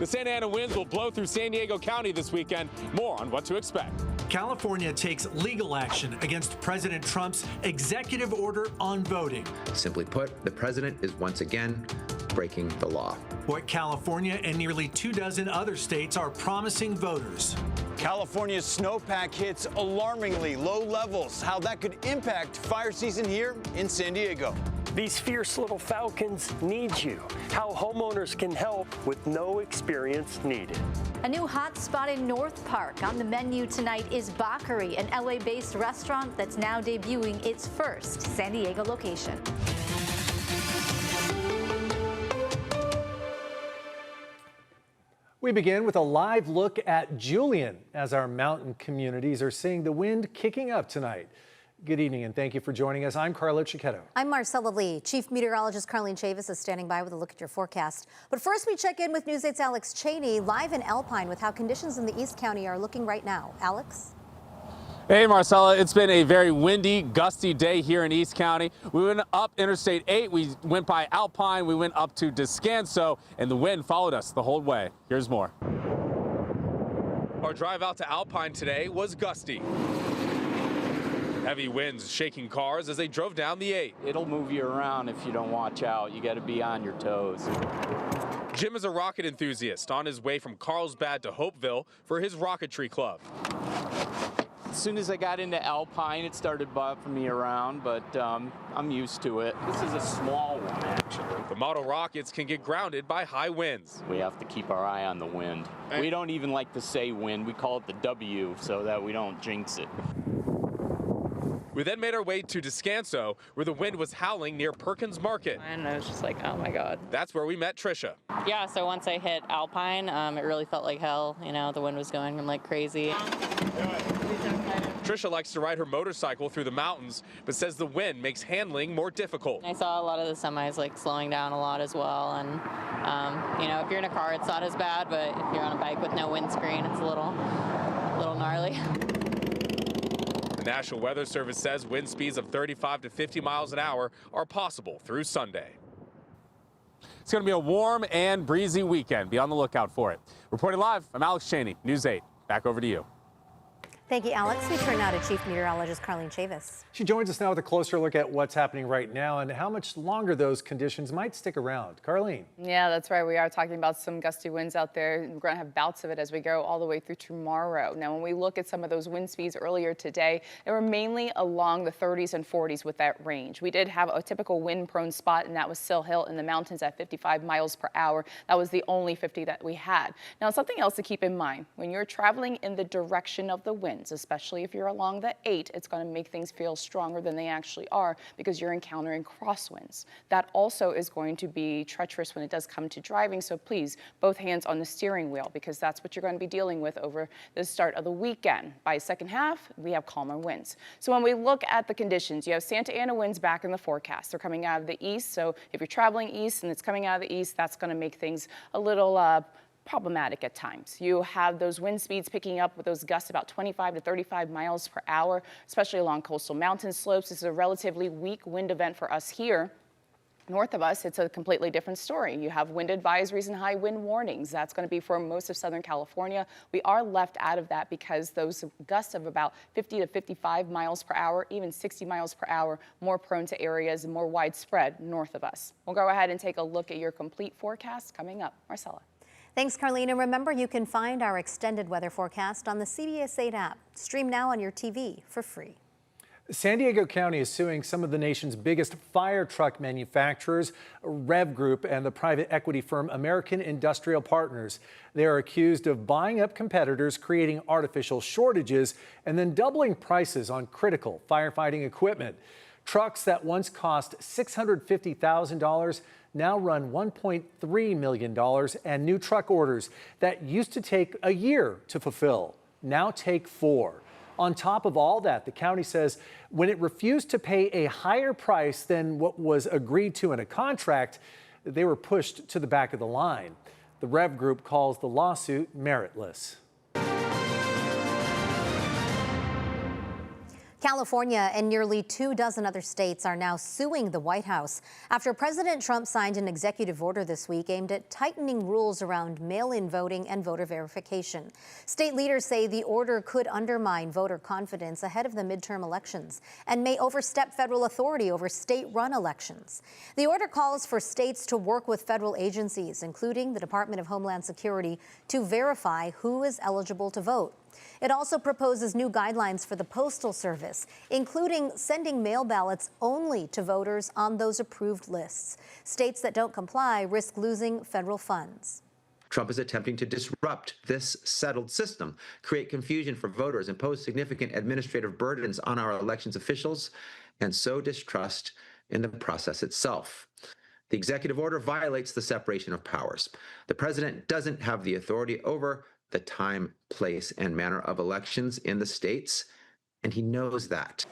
The Santa Ana winds will blow through San Diego County this weekend. More on what to expect. California takes legal action against President Trump's executive order on voting. Simply put, the president is once again breaking the law. What California and nearly 24 other states are promising voters. California's snowpack hits alarmingly low levels. How that could impact fire season here in San Diego. These fierce little falcons need you. How homeowners can help with no experience needed. A new hot spot in North Park. On the menu tonight is Bakery, an LA-based restaurant that's now debuting its first San Diego location. We begin with a live look at Julian as our mountain communities are seeing the wind kicking up tonight. Good evening and thank you for joining us. I'm Carlo Cicchetto. I'm Marcella Lee. Chief Meteorologist Carlene Chavis is standing by with a look at your forecast. But first we check in with News 8's Alex Cheney live in Alpine with how conditions in the East County are looking right now. Alex? Hey Marcella, it's been a very windy, gusty day here in East County. We went up Interstate 8, we went by Alpine, we went up to Descanso, and the wind followed us the whole way. Here's more. Our drive out to Alpine today was gusty. Heavy winds shaking cars as they drove down the 8. It'll move you around if you don't watch out. You got to be on your toes. Jim is a rocket enthusiast on his way from Carlsbad to Hopeville for his rocketry club. As soon as I got into Alpine, it started buffing me around, but I'm used to it. This is a small one, actually. The model rockets can get grounded by high winds. We have to keep our eye on the wind. We don't even like to say wind. We call it the W so that we don't jinx it. We then made our way to Descanso, where the wind was howling near Perkins Market. And I was just like, oh my God. That's where we met Trisha. Yeah, so once I hit Alpine, it really felt like hell. You know, the wind was going like crazy. Trisha likes to ride her motorcycle through the mountains, but says the wind makes handling more difficult. I saw a lot of the semis like slowing down a lot as well. And, you know, if you're in a car, it's not as bad, but if you're on a bike with no windscreen, it's a little gnarly. The National Weather Service says wind speeds of 35 to 50 miles an hour are possible through Sunday. It's going to be a warm and breezy weekend. Be on the lookout for it. Reporting live, I'm Alex Cheney, News 8. Back over to you. Thank you, Alex. We turn now to Chief Meteorologist Carlene Chavis. She joins us now with a closer look at what's happening right now and how much longer those conditions might stick around. Carlene. Yeah, that's right. We are talking about some gusty winds out there. We're going to have bouts of it as we go all the way through tomorrow. Now, when we look at some of those wind speeds earlier today, they were mainly along the 30s and 40s with that range. We did have a typical wind-prone spot, and that was Sill Hill in the mountains at 55 miles per hour. That was the only 50 that we had. Now, something else to keep in mind, when you're traveling in the direction of the wind, especially if you're along the 8, it's going to make things feel stronger than they actually are because you're encountering crosswinds. That also is going to be treacherous when it does come to driving, so please, both hands on the steering wheel because that's what you're going to be dealing with over the start of the weekend. By second half, we have calmer winds. So when we look at the conditions, you have Santa Ana winds back in the forecast. They're coming out of the east, so if you're traveling east and it's coming out of the east, that's going to make things a little problematic at times. You have those wind speeds picking up with those gusts about 25 to 35 miles per hour, especially along coastal mountain slopes. This is a relatively weak wind event for us here. North of us, it's a completely different story. You have wind advisories and high wind warnings. That's going to be for most of Southern California. We are left out of that because those gusts of about 50 to 55 miles per hour, even 60 miles per hour, more prone to areas more widespread north of us. We'll go ahead and take a look at your complete forecast coming up. Marcella. Thanks, Carlene. And remember, you can find our extended weather forecast on the CBS 8 app. Stream now on your TV for free. San Diego County is suing some of the nation's biggest fire truck manufacturers, Rev Group, and the private equity firm American Industrial Partners. They are accused of buying up competitors, creating artificial shortages, and then doubling prices on critical firefighting equipment. Trucks that once cost $650,000 now run $1.3 million, and new truck orders that used to take a year to fulfill now take 4. On top of all that, the county says when it refused to pay a higher price than what was agreed to in a contract, they were pushed to the back of the line. The Rev Group calls the lawsuit meritless. California and nearly 24 other states are now suing the White House after President Trump signed an executive order this week aimed at tightening rules around mail-in voting and voter verification. State leaders say the order could undermine voter confidence ahead of the midterm elections and may overstep federal authority over state-run elections. The order calls for states to work with federal agencies, including the Department of Homeland Security, to verify who is eligible to vote. It also proposes new guidelines for the Postal Service, including sending mail ballots only to voters on those approved lists. States that don't comply risk losing federal funds. Trump is attempting to disrupt this settled system, create confusion for voters, impose significant administrative burdens on our elections officials, and sow distrust in the process itself. The executive order violates the separation of powers. The president doesn't have the authority over the time, place, and manner of elections in the states, and he knows that.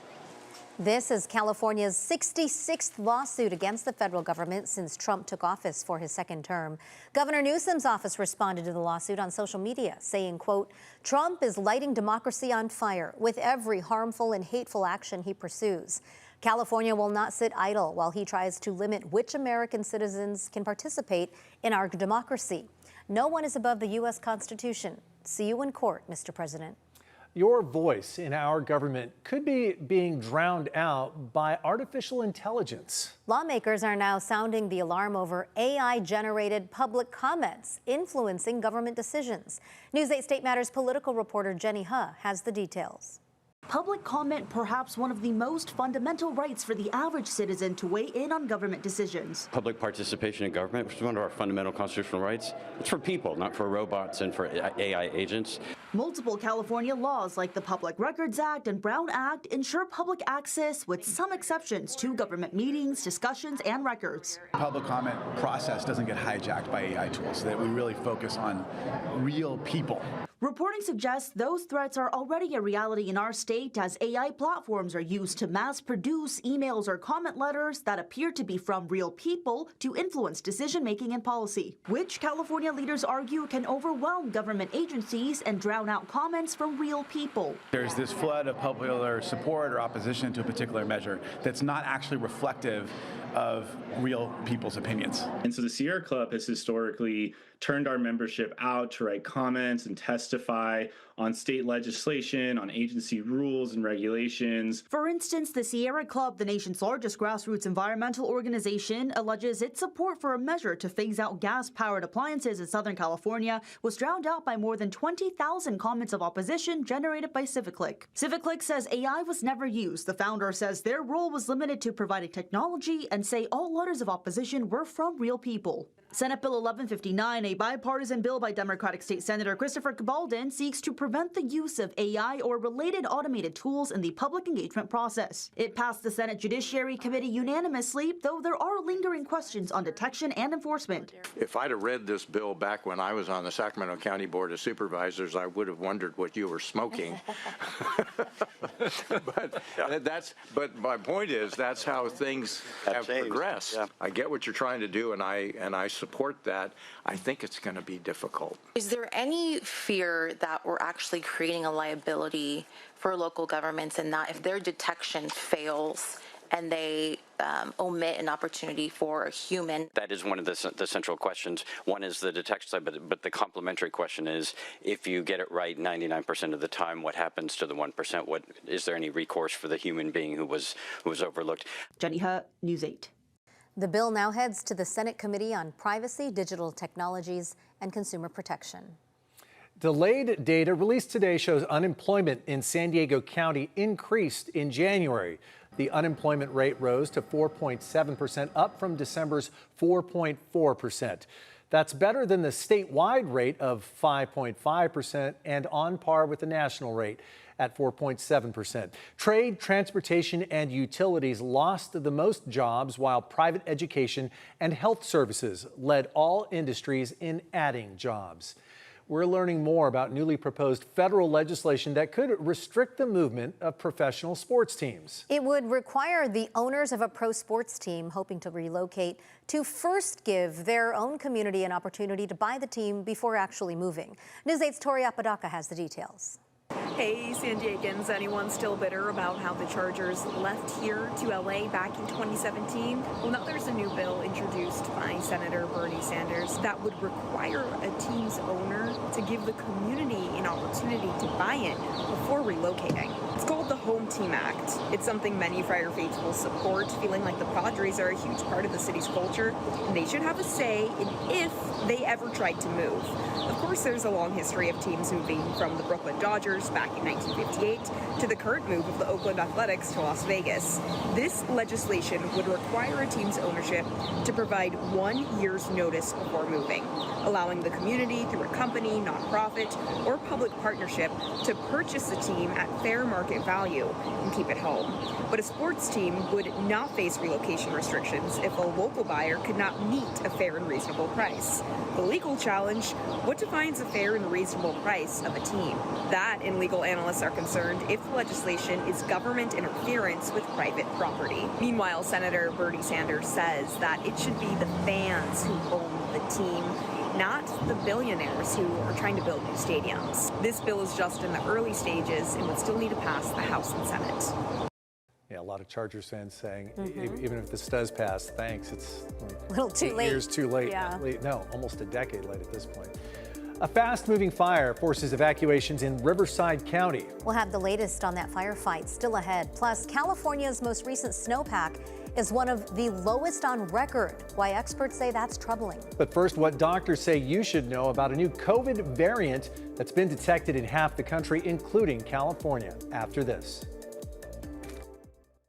This is California's 66th lawsuit against the federal government since Trump took office for his second term. Governor Newsom's office responded to the lawsuit on social media, saying, quote, "Trump is lighting democracy on fire with every harmful and hateful action he pursues. California will not sit idle while he tries to limit which American citizens can participate in our democracy. No one is above the U.S. Constitution. See you in court, Mr. President." Your voice in our government could be being drowned out by artificial intelligence. Lawmakers are now sounding the alarm over AI-generated public comments influencing government decisions. News 8 State Matters political reporter Jenny He has the details. Public comment, perhaps one of the most fundamental rights for the average citizen to weigh in on government decisions. Public participation in government, which is one of our fundamental constitutional rights, it's for people, not for robots and for AI agents. Multiple California laws like the Public Records Act and Brown Act ensure public access with some exceptions to government meetings, discussions, and records. Public comment process doesn't get hijacked by AI tools, that we really focus on real people. Reporting suggests those threats are already a reality in our state as AI platforms are used to mass produce emails or comment letters that appear to be from real people to influence decision-making and policy, which California leaders argue can overwhelm government agencies and drown out comments from real people. There's this flood of popular support or opposition to a particular measure that's not actually reflective of real people's opinions. And so the Sierra Club has historically turned our membership out to write comments and testify on state legislation, on agency rules and regulations. For instance, the Sierra Club, the nation's largest grassroots environmental organization, alleges its support for a measure to phase out gas-powered appliances in Southern California was drowned out by more than 20,000 comments of opposition generated by CivicClick. CivicClick says AI was never used. The founder says their role was limited to providing technology and say all letters of opposition were from real people. Senate Bill 1159, a bipartisan bill by Democratic State Senator Christopher Cabaldon, seeks to prevent the use of AI or related automated tools in the public engagement process. It passed the Senate Judiciary Committee unanimously, though there are lingering questions on detection and enforcement. If I'd have read this bill back when I was on the Sacramento County Board of Supervisors, I would have wondered what you were smoking. But my point is, that's how things have progressed. Yeah. I get what you're trying to do, and I support that. I think it's going to be difficult. Is there any fear that we're actually creating a liability for local governments and that if their detection fails and they omit an opportunity for a human? That is one of the central questions. One is the detection side, but the complementary question is, if you get it right 99% of the time, what happens to the 1%? What is there any recourse for the human being who was overlooked? Jenny He, News 8. The bill now heads to the Senate Committee on Privacy, Digital Technologies, and Consumer Protection. Delayed data released today shows unemployment in San Diego County increased in January. The unemployment rate rose to 4.7%, up from December's 4.4%. That's better than the statewide rate of 5.5% and on par with the national rate at 4.7%. Trade, transportation, and utilities lost the most jobs, while private education and health services led all industries in adding jobs. We're learning more about newly proposed federal legislation that could restrict the movement of professional sports teams. It would require the owners of a pro sports team hoping to relocate to first give their own community an opportunity to buy the team before actually moving. News 8's Tori Apodaca has the details. Hey, San Diegans, anyone still bitter about how the Chargers left here to LA back in 2017? Well, now there's a new bill introduced by Senator Bernie Sanders that would require a team's owner to give the community an opportunity to buy in before relocating. It's called the Home Team Act. It's something many Friar faithful support, feeling like the Padres are a huge part of the city's culture, and they should have a say in if they ever tried to move. Of course, there's a long history of teams moving from the Brooklyn Dodgers back in 1958 to the current move of the Oakland Athletics to Las Vegas. This legislation would require a team's ownership to provide 1 year's notice before moving, allowing the community through a company, nonprofit, or public partnership to purchase the team at fair market value and keep it home. But a sports team would not face relocation restrictions if a local buyer could not meet a fair and reasonable price. The legal challenge: what defines a fair and reasonable price of a team? That, and legal analysts are concerned, if the legislation is government interference with private property. Meanwhile, Senator Bernie Sanders says that it should be the fans who own the team, not the billionaires who are trying to build new stadiums. This bill is just in the early stages and would still need to pass the House and Senate. Yeah, a lot of Chargers fans saying, even if this does pass, thanks, it's a little too 8 late. years too late. Yeah. No, almost a decade late at this point. A fast-moving fire forces evacuations in Riverside County. We'll have the latest on that firefight still ahead. Plus, California's most recent snowpack is one of the lowest on record. Why experts say that's troubling. But first, what doctors say you should know about a new COVID variant that's been detected in half the country, including California, after this.